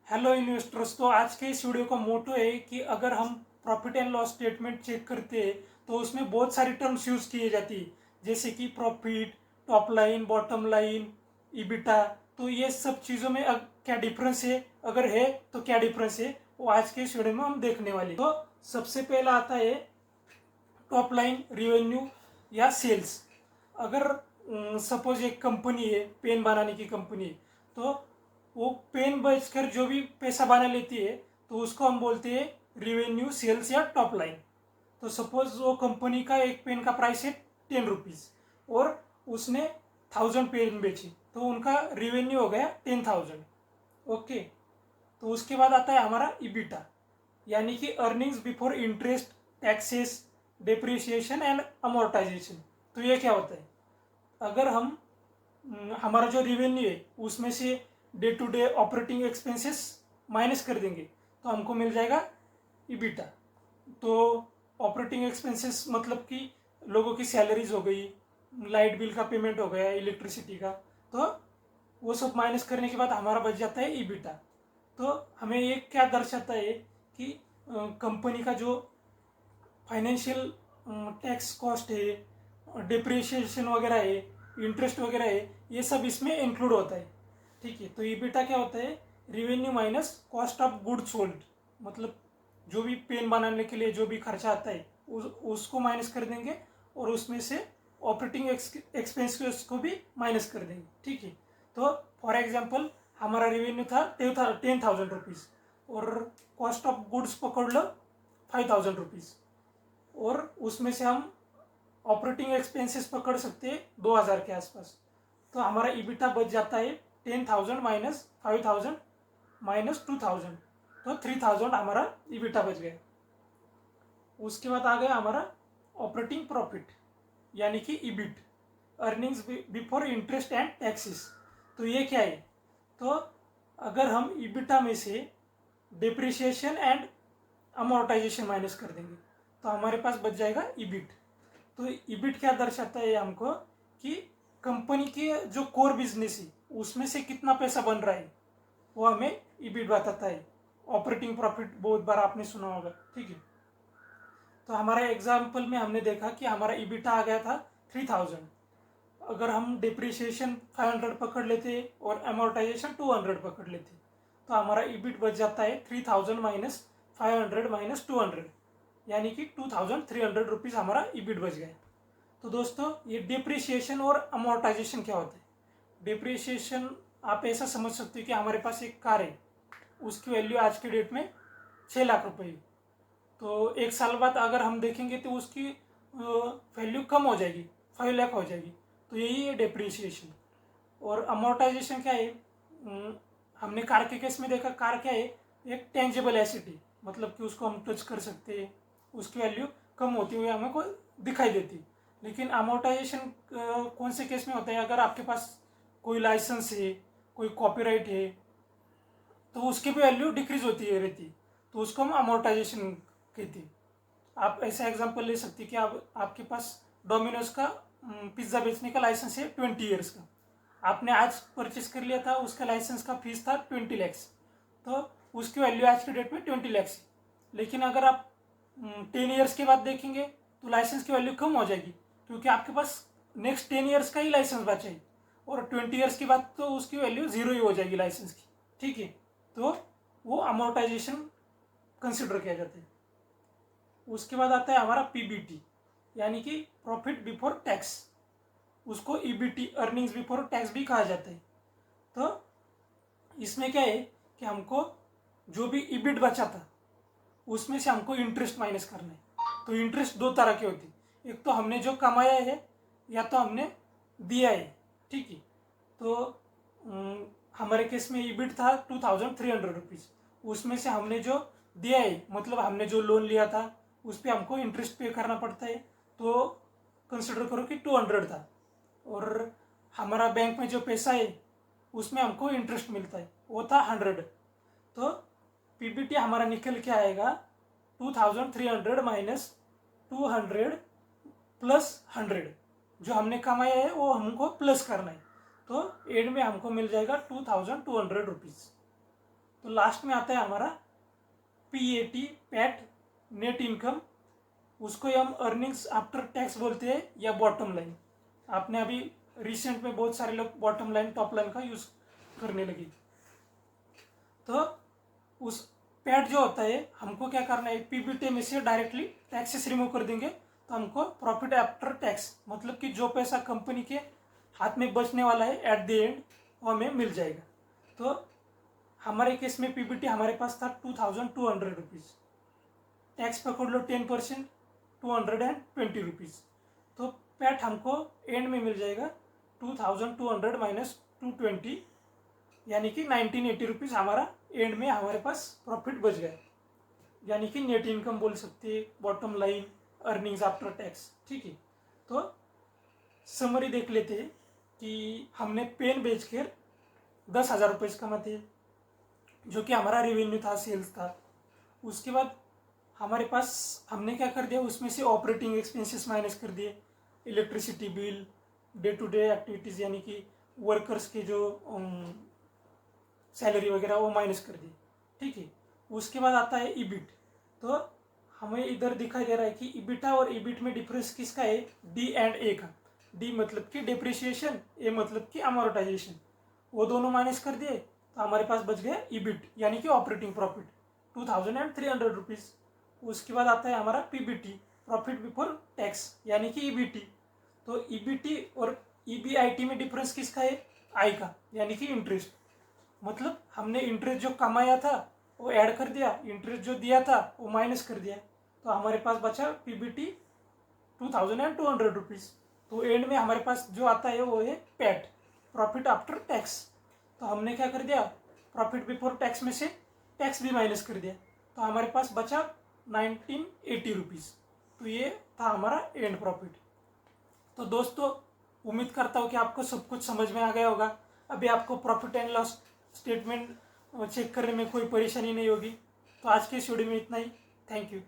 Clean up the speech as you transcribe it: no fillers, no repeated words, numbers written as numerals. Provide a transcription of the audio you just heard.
Hello investors. तो आज के इस वीडियो का मोटो है कि अगर हम profit and loss statement check करते हैं तो उसमें बहुत सारी टर्म्स यूज़ किए जाती है, जैसे कि profit, top line, bottom line, EBITDA. तो ये सब चीज़ों में क्या डिफरेंस है, अगर है तो क्या डिफरेंस है, वो आज के इस वीडियो में हम देखने वाले हैं। तो सबसे पहला आता है टॉप लाइन रेवेन्यू या सेल्स। अगर सपोज एक कंपनी है, पेन बनाने की कंपनी है, तो वो पेन बेचकर जो भी पैसा बना लेती है तो उसको हम बोलते हैं रेवेन्यू, सेल्स या टॉप लाइन। तो सपोज वो कंपनी का एक पेन का प्राइस है 10 रुपीज़ और उसने 1000 पेन बेची, तो उनका रेवेन्यू हो गया 10,000। ओके। तो उसके बाद आता है हमारा ईबिटा, यानी कि earnings before interest, taxes, depreciation and amortisation. तो ये क्या होता है, अगर हम हमारा जो रेवेन्यू है उसमें से day to day operating expenses minus कर देंगे तो हमको मिल जाएगा ईबिटा। तो ऑपरेटिंग एक्सपेंसेस मतलब कि लोगों की सैलरीज हो गई, लाइट बिल का पेमेंट हो गया, इलेक्ट्रिसिटी का, तो वो सब माइनस करने के बाद हमारा बच जाता है ईबिटा। तो हमें ये क्या दर्शाता है कि कंपनी का जो फाइनेंशियल टैक्स कॉस्ट है, डिप्रिशिएशन वगैरह है, इंटरेस्ट वगैरह है, ये सब इसमें इंक्लूड होता है। ठीक है। तो ईबिटा क्या होता है, revenue minus cost of good sold. मतलब जो भी पेन बनाने के लिए जो भी खर्चा आता है उसको माइनस कर देंगे और उसमें से ऑपरेटिंग एक्सपेंसेस को भी माइनस कर देंगे। ठीक है। तो फॉर एग्जांपल हमारा रेवेन्यू था 10,000 रुपीज़ और कॉस्ट ऑफ गुड्स पकड़ लो 5,000 रुपीज़, और उसमें से हम ऑपरेटिंग एक्सपेंसेस पकड़ सकते हैं 2,000 के आसपास। तो हमारा ईबिटा बच जाता है 10,000 माइनस 5,000 माइनस 2,000, तो 3,000 हमारा ईबिटा बच गया। उसके बाद आ गया हमारा ऑपरेटिंग प्रॉफिट, यानी कि EBIT, earnings before interest and taxes. तो ये क्या है, तो अगर हम ईबिटा में से डिप्रिसिएशन एंड अमोर्टाइजेशन माइनस कर देंगे तो हमारे पास बच जाएगा ईबिट। तो ईबिट क्या दर्शाता है हमको कि कंपनी के जो कोर बिजनेस है उसमें से कितना पैसा बन रहा है, वो हमें ईबिट बताता है। ऑपरेटिंग प्रॉफिट बहुत बार आपने सुना होगा। ठीक है। तो हमारे एग्जाम्पल में हमने देखा कि हमारा ईबिटा आ गया था 3,000। अगर हम डिप्रिसिएशन 500 पकड़ लेते और अमोर्टाइजेशन 200 पकड़ लेते तो हमारा ईबिट बच जाता है 3,000 माइनस 500 माइनस 200, यानी कि 2,300 रुपीज़ हमारा ईबिट बच गया। तो दोस्तों ये डिप्रिसिएशन और अमोर्टाइजेशन क्या होता है। डिप्रिसिएशन आप ऐसा समझ सकते हो कि हमारे पास एक कार है, उसकी वैल्यू आज के डेट में 6 लाख रुपए है। तो एक साल बाद अगर हम देखेंगे तो उसकी वैल्यू कम हो जाएगी, 5 लाख हो जाएगी। तो यही है डिप्रिसिएशन। और अमोर्टाइजेशन क्या है, हमने कार के केस में देखा, कार क्या है, एक टेंजिबल एसेट है, मतलब कि उसको हम टच कर सकते हैं, उसकी वैल्यू कम होती हुई हमें को दिखाई देती। लेकिन अमोर्टाइजेशन कौन से केस में होता है, अगर आपके पास कोई लाइसेंस है, कोई कॉपीराइट है, तो उसकी भी वैल्यू डिक्रीज होती है रहती, तो उसको हम अमोर्टाइजेशन कहते हैं। आप ऐसा एग्जांपल ले सकते हैं कि आपके पास डोमिनोज का पिज्ज़ा बेचने का लाइसेंस है 20 ईयर्स का, आपने आज परचेस कर लिया था, उसका लाइसेंस का फीस था 20 लैक्स, तो उसकी वैल्यू आज के डेट में 20 लैक्स है। लेकिन अगर आप 10 ईयर्स के बाद देखेंगे तो लाइसेंस की वैल्यू कम हो जाएगी, क्योंकि आपके पास नेक्स्ट 10 ईयर्स का ही लाइसेंस बचा है, और 20 ईयर्स के बाद तो उसकी वैल्यू ज़ीरो ही हो जाएगी लाइसेंस की। ठीक है। तो वो अमोर्टाइजेशन कंसिडर किया जाता है। उसके बाद आता है हमारा पीबीटी, यानी कि प्रॉफिट बिफोर टैक्स, उसको ईबीटी, अर्निंग्स बिफोर टैक्स भी कहा जाता है। तो इसमें क्या है कि हमको जो भी ईबिट बचा था उसमें से हमको इंटरेस्ट माइनस करना है। तो इंटरेस्ट दो तरह के होते हैं, एक तो हमने जो कमाया है या तो हमने दिया है। ठीक है। तो हमारे केस में ईबिट था 2,300 रुपीज़, उसमें से हमने जो दिया है, मतलब हमने जो लोन लिया था उस पर हमको इंटरेस्ट पे करना पड़ता है, तो कंसिडर करो कि 200 था, और हमारा बैंक में जो पैसा है उसमें हमको इंटरेस्ट मिलता है, वो था 100। तो पीबीटी हमारा निकल के आएगा 2,300 माइनस 200 प्लस 100, जो हमने कमाया है वो हमको प्लस करना है, तो एंड में हमको मिल जाएगा 2,200 रुपीज़। तो लास्ट में आता है हमारा PAT, पैट, नेट इनकम। उसको हम अर्निंग्स आफ्टर टैक्स बोलते हैं या बॉटम लाइन। आपने अभी रिसेंट में बहुत सारे लोग बॉटम लाइन टॉप लाइन का यूज करने लगे। तो उस पैट जो होता है हमको क्या करना है, PBT में से डायरेक्टली टैक्सेस रिमूव कर देंगे तो हमको प्रॉफिट आफ्टर टैक्स मतलब कि जो पैसा कंपनी के हाथ में बचने वाला है एट द एंड वो हमें मिल जाएगा। तो हमारे केस में PBT हमारे पास था 2200 रुपीज़, टैक्स पकड़ लो 10%, 220 रुपीज़। तो पैट हमको एंड में मिल जाएगा 2200 माइनस 220, यानी कि 1980 रुपीज़ हमारा एंड में हमारे पास प्रॉफिट बच गया, यानी कि नेट इनकम बोल सकते हैं, bottom line, earnings after tax. ठीक है, तो समरी देख लेते हैं कि हमने पेन बेचकर 10,000 रुपये कमाते, जो कि हमारा रेवेन्यू था, सेल्स था। उसके बाद हमारे पास हमने क्या कर दिया, उसमें से ऑपरेटिंग एक्सपेंसेस माइनस कर दिए, electricity bill, day to day activities यानी कि वर्कर्स के जो सैलरी वगैरह वो माइनस कर दी। ठीक है, उसके बाद आता है ईबिट। तो हमें इधर दिखाई दे रहा है कि ईबिटा और ईबिट में डिफरेंस किसका है, D एंड A का। D मतलब कि डिप्रिसिएशन, A मतलब कि अमोर्टाइजेशन, वो दोनों माइनस कर दिए तो हमारे पास बच गया ईबिट यानी कि ऑपरेटिंग प्रॉफिट 2300 रुपीज़। उसके बाद आता है हमारा PBT, प्रॉफिट बिफोर टैक्स यानी कि EBT। तो EBT और EBIT में डिफरेंस किसका है, I का, यानी कि इंटरेस्ट। मतलब हमने इंटरेस्ट जो कमाया था वो ऐड कर दिया, इंटरेस्ट जो दिया था वो माइनस कर दिया, तो हमारे पास बचा PBT 2200 रुपीज़। तो एंड में हमारे पास जो आता है वो है पैट, प्रॉफिट आफ्टर टैक्स। तो हमने क्या कर दिया, प्रॉफिट बिफोर टैक्स में से टैक्स भी माइनस कर दिया, तो हमारे पास बचा 1980 रुपीज़। तो ये था हमारा एंड प्रॉफिट। तो दोस्तों उम्मीद करता हूँ कि आपको सब कुछ समझ में आ गया होगा। अभी आपको profit and loss statement check करने में कोई परेशानी नहीं होगी। तो आज के इस वीडियो में इतना ही। Thank you.